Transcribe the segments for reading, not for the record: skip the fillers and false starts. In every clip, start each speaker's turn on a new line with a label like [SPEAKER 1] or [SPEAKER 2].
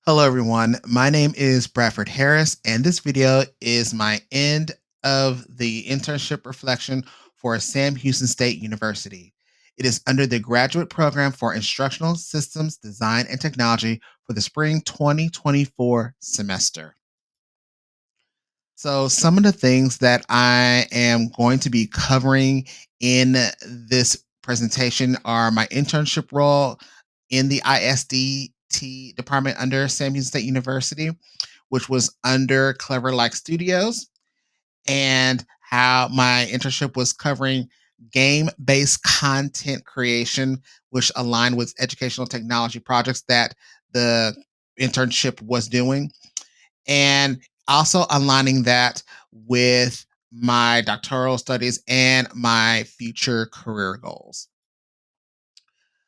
[SPEAKER 1] Hello, everyone. My name is Bradford Harris, and this video is my end of the internship reflection for Sam Houston State University. It is under the graduate program for Instructional Systems Design and Technology for the spring 2024 semester. So, some of the things that I am going to be covering in this presentation are my internship role in the ISDT department under Sam Houston State University, which was under Clever Like Studios, and how my internship was covering game based content creation, which aligned with educational technology projects that the internship was doing, and also aligning that with my doctoral studies and my future career goals.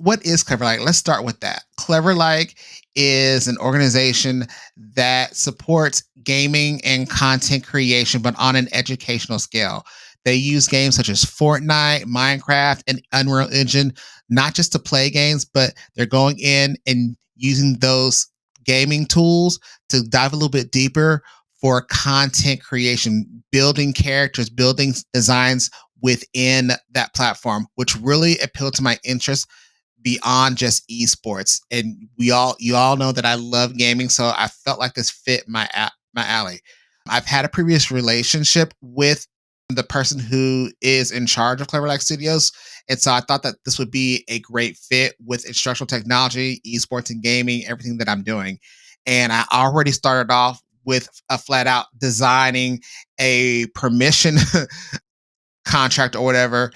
[SPEAKER 1] What is Clever Like? Let's start with that. Clever Like is an organization that supports gaming and content creation, but on an educational scale. They use games such as Fortnite, Minecraft, and Unreal Engine, not just to play games, but they're going in and using those gaming tools to dive a little bit deeper for content creation, building characters, building designs within that platform, which really appealed to my interest beyond just esports. And you all know that I love gaming, so I felt like this fit my alley. I've had a previous relationship with the person who is in charge of Clever Like Studios, and so I thought that this would be a great fit with instructional technology, esports, and gaming, everything that I'm doing. And I already started off with a flat out designing a permission contract or whatever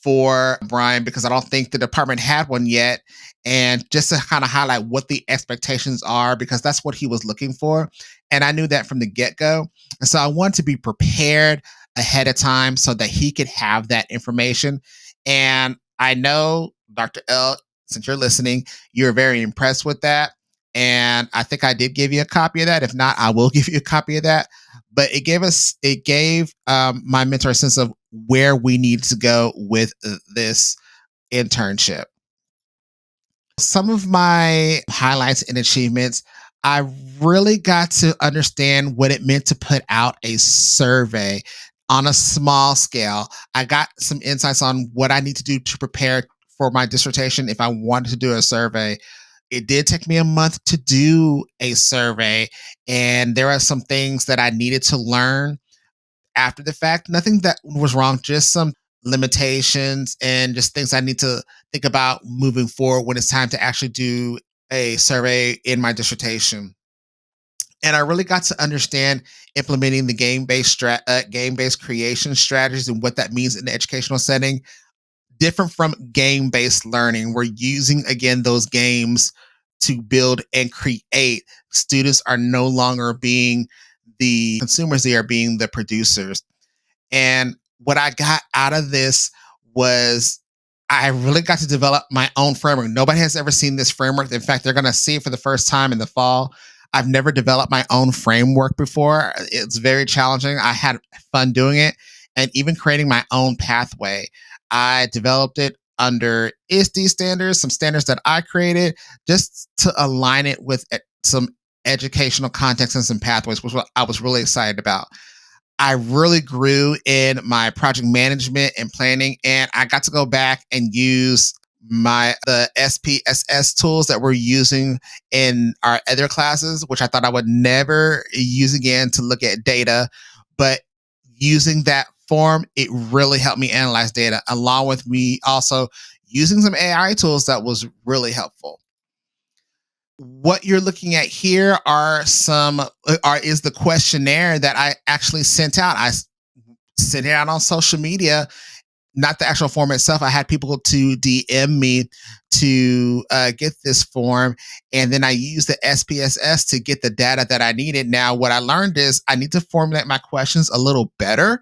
[SPEAKER 1] for Brian because I don't think the department had one yet. And just to kind of highlight what the expectations are, because that's what he was looking for. And I knew that from the get go. And so I wanted to be prepared ahead of time so that he could have that information. And I know, Dr. L, since you're listening, you're very impressed with that. And I think I did give you a copy of that. If not, I will give you a copy of that. But it gave my mentor a sense of where we need to go with this internship. Some of my highlights and achievements, I really got to understand what it meant to put out a survey on a small scale. I got some insights on what I need to do to prepare for my dissertation if I wanted to do a survey. It did take me a month to do a survey, and there are some things that I needed to learn after the fact. Nothing that was wrong, just some limitations and just things I need to think about moving forward when it's time to actually do a survey in my dissertation. And I really got to understand implementing the game based creation strategies and what that means in the educational setting. Different from game based learning, we're using again those games to build and create. Students are no longer being the consumers, they are being the producers. And what I got out of this was I really got to develop my own framework. Nobody has ever seen this framework. In fact, they're going to see it for the first time in the fall. I've never developed my own framework before. It's very challenging. I had fun doing it and even creating my own pathway. I developed it under ISD standards, some standards that I created just to align it with some educational context and some pathways, which I was really excited about. I really grew in my project management and planning, and I got to go back and use the SPSS tools that we're using in our other classes, which I thought I would never use again to look at data. But using that form, it really helped me analyze data, along with me also using some AI tools that was really helpful. What you're looking at here are is the questionnaire that I actually sent out. I sent it out on social media, not the actual form itself. I had people to DM me to get this form, and then I used the SPSS to get the data that I needed. Now, what I learned is I need to formulate my questions a little better,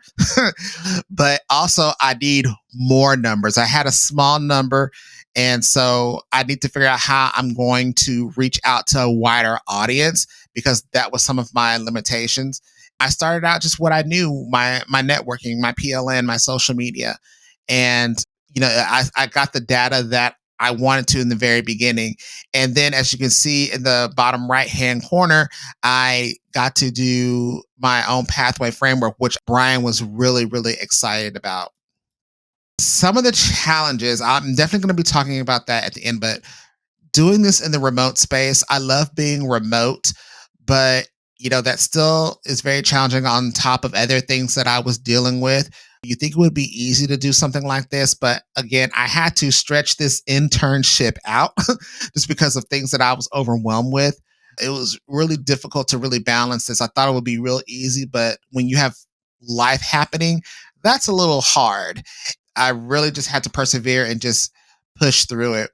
[SPEAKER 1] but also I need more numbers. I had a small number, and so I need to figure out how I'm going to reach out to a wider audience because that was some of my limitations. I started out just what I knew, my networking, my PLN, my social media. And, I got the data that I wanted to in the very beginning. And then, as you can see in the bottom right hand corner, I got to do my own pathway framework, which Brian was really, really excited about. Some of the challenges, I'm definitely going to be talking about that at the end, but doing this in the remote space, I love being remote, but that still is very challenging on top of other things that I was dealing with. You think it would be easy to do something like this, but again, I had to stretch this internship out just because of things that I was overwhelmed with. It was really difficult to really balance this. I thought it would be real easy, but when you have life happening, that's a little hard. I really just had to persevere and just push through it.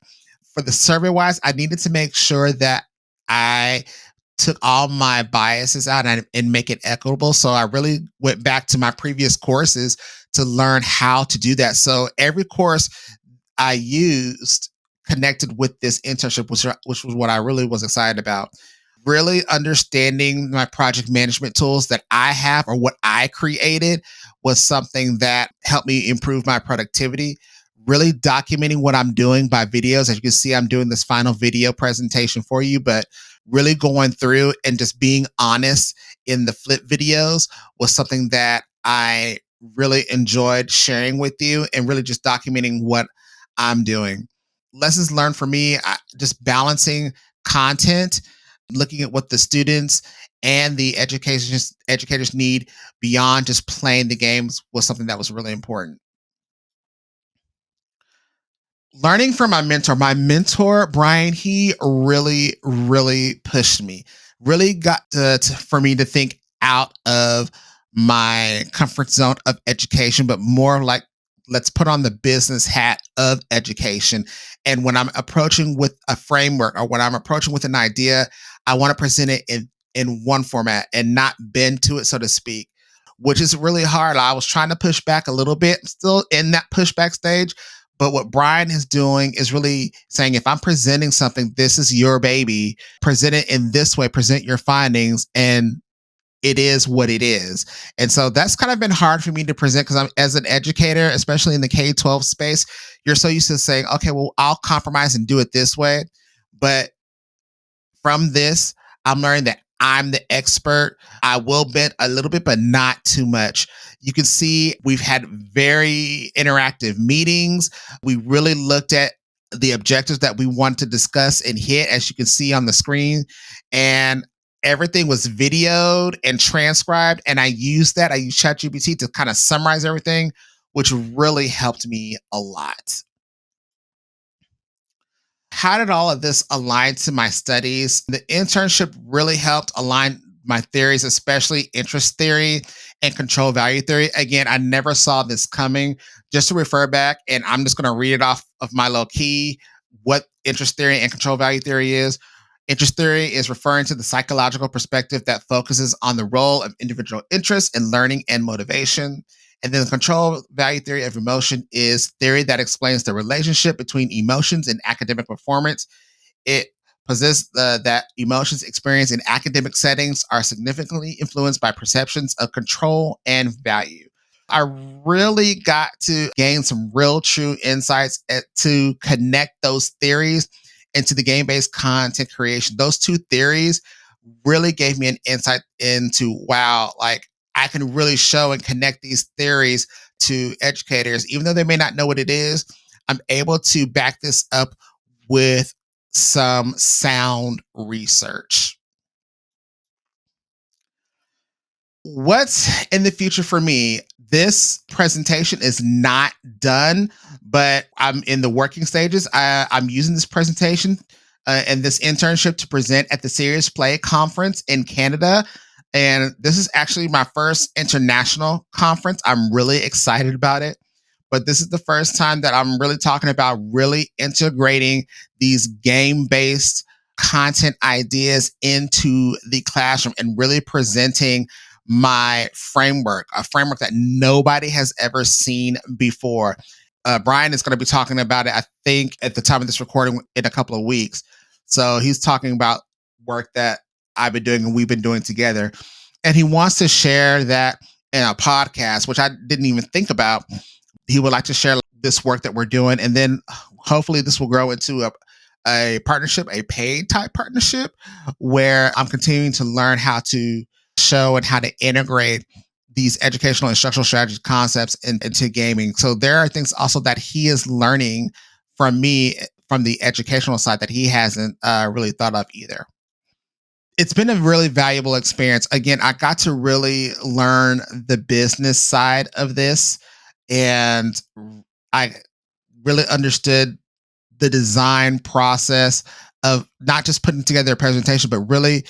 [SPEAKER 1] For the survey wise, I needed to make sure that I took all my biases out and make it equitable. So I really went back to my previous courses to learn how to do that. So every course I used connected with this internship, which was what I really was excited about. Really understanding my project management tools that I have or what I created was something that helped me improve my productivity. Really documenting what I'm doing by videos. As you can see, I'm doing this final video presentation for you, but really going through and just being honest in the flip videos was something that I really enjoyed sharing with you and really just documenting what I'm doing. Lessons learned for me, just balancing content, looking at what the students and the educators need beyond just playing the games was something that was really important. Learning from my mentor Brian, he really, really pushed me. Really got for me to think out of my comfort zone of education, but more like let's put on the business hat of education. And when I'm approaching with a framework or when I'm approaching with an idea, I want to present it in one format and not bend to it, so to speak, which is really hard. I was trying to push back a little bit, still in that pushback stage. But what Brian is doing is really saying, if I'm presenting something, this is your baby. Present it in this way, present your findings, and it is what it is. And so that's kind of been hard for me to present because I'm as an educator, especially in the K-12 space, you're so used to saying, okay, well, I'll compromise and do it this way. But from this, I'm learning that I'm the expert. I will bend a little bit, but not too much. You can see we've had very interactive meetings. We really looked at the objectives that we want to discuss and hit, as you can see on the screen. And everything was videoed and transcribed. And I used ChatGPT to kind of summarize everything, which really helped me a lot. How did all of this align to my studies? The internship really helped align my theories, especially interest theory and control value theory. Again, I never saw this coming. Just to refer back, and I'm just going to read it off of my low key what interest theory and control value theory is. Interest theory is referring to the psychological perspective that focuses on the role of individual interests in learning and motivation. And then the control value theory of emotion is theory that explains the relationship between emotions and academic performance. It posits that emotions experienced in academic settings are significantly influenced by perceptions of control and value. I really got to gain some real true insights to connect those theories into the game-based content creation. Those two theories really gave me an insight into, wow, like I can really show and connect these theories to educators. Even though they may not know what it is, I'm able to back this up with some sound research. What's in the future for me? This presentation is not done, but I'm in the working stages. I'm using this presentation and this internship to present at the Serious Play Conference in Canada. And this is actually my first international conference. I'm really excited about it. But this is the first time that I'm really talking about really integrating these game based content ideas into the classroom and really presenting my framework, a framework that nobody has ever seen before. Brian is going to be talking about it, I think, at the time of this recording in a couple of weeks. So he's talking about work that I've been doing and we've been doing together. And he wants to share that in a podcast, which I didn't even think about. He would like to share this work that we're doing. And then hopefully this will grow into a partnership, a paid type partnership, where I'm continuing to learn how to show and how to integrate these educational instructional strategy concepts into gaming. So there are things also that he is learning from me from the educational side that he hasn't really thought of either. It's been a really valuable experience. Again, I got to really learn the business side of this, and I really understood the design process of not just putting together a presentation, but really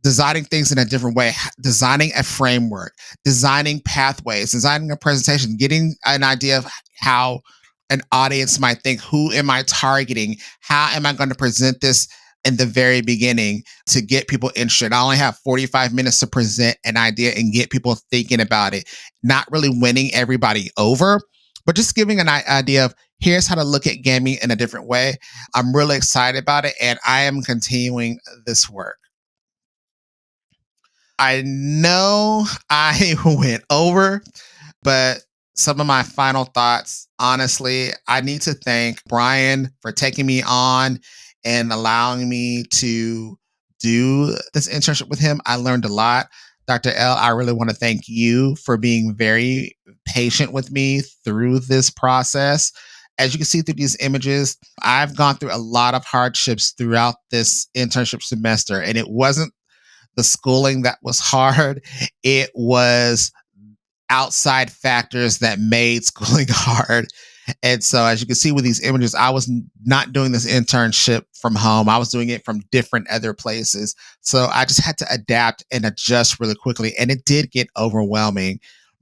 [SPEAKER 1] designing things in a different way, designing a framework, designing pathways, designing a presentation, getting an idea of how an audience might think, who am I targeting? How am I going to present this in the very beginning to get people interested? I only have 45 minutes to present an idea and get people thinking about it, not really winning everybody over, but just giving an idea of here's how to look at gaming in a different way. I'm really excited about it, and I am continuing this work. I know I went over, but some of my final thoughts, honestly, I need to thank Brian for taking me on and allowing me to do this internship with him. I learned a lot. Dr. L, I really want to thank you for being very patient with me through this process. As you can see through these images, I've gone through a lot of hardships throughout this internship semester, and it wasn't the schooling that was hard. It was outside factors that made schooling hard. And so, as you can see with these images, I was not doing this internship from home. I was doing it from different other places. So, I just had to adapt and adjust really quickly. And it did get overwhelming.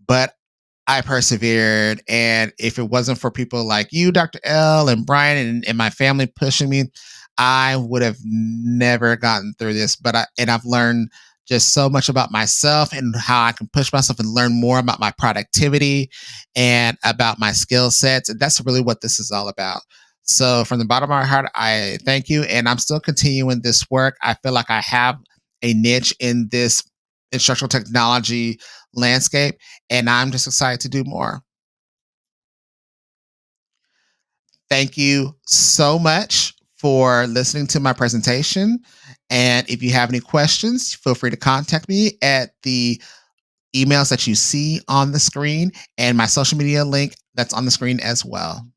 [SPEAKER 1] But I persevered. And if it wasn't for people like you, Dr. L, and Brian, and my family pushing me, I would have never gotten through this. And I've learned just so much about myself and how I can push myself and learn more about my productivity and about my skill sets. And that's really what this is all about. So, from the bottom of my heart, I thank you. And I'm still continuing this work. I feel like I have a niche in this instructional technology landscape, and I'm just excited to do more. Thank you so much for listening to my presentation. And if you have any questions, feel free to contact me at the emails that you see on the screen and my social media link that's on the screen as well.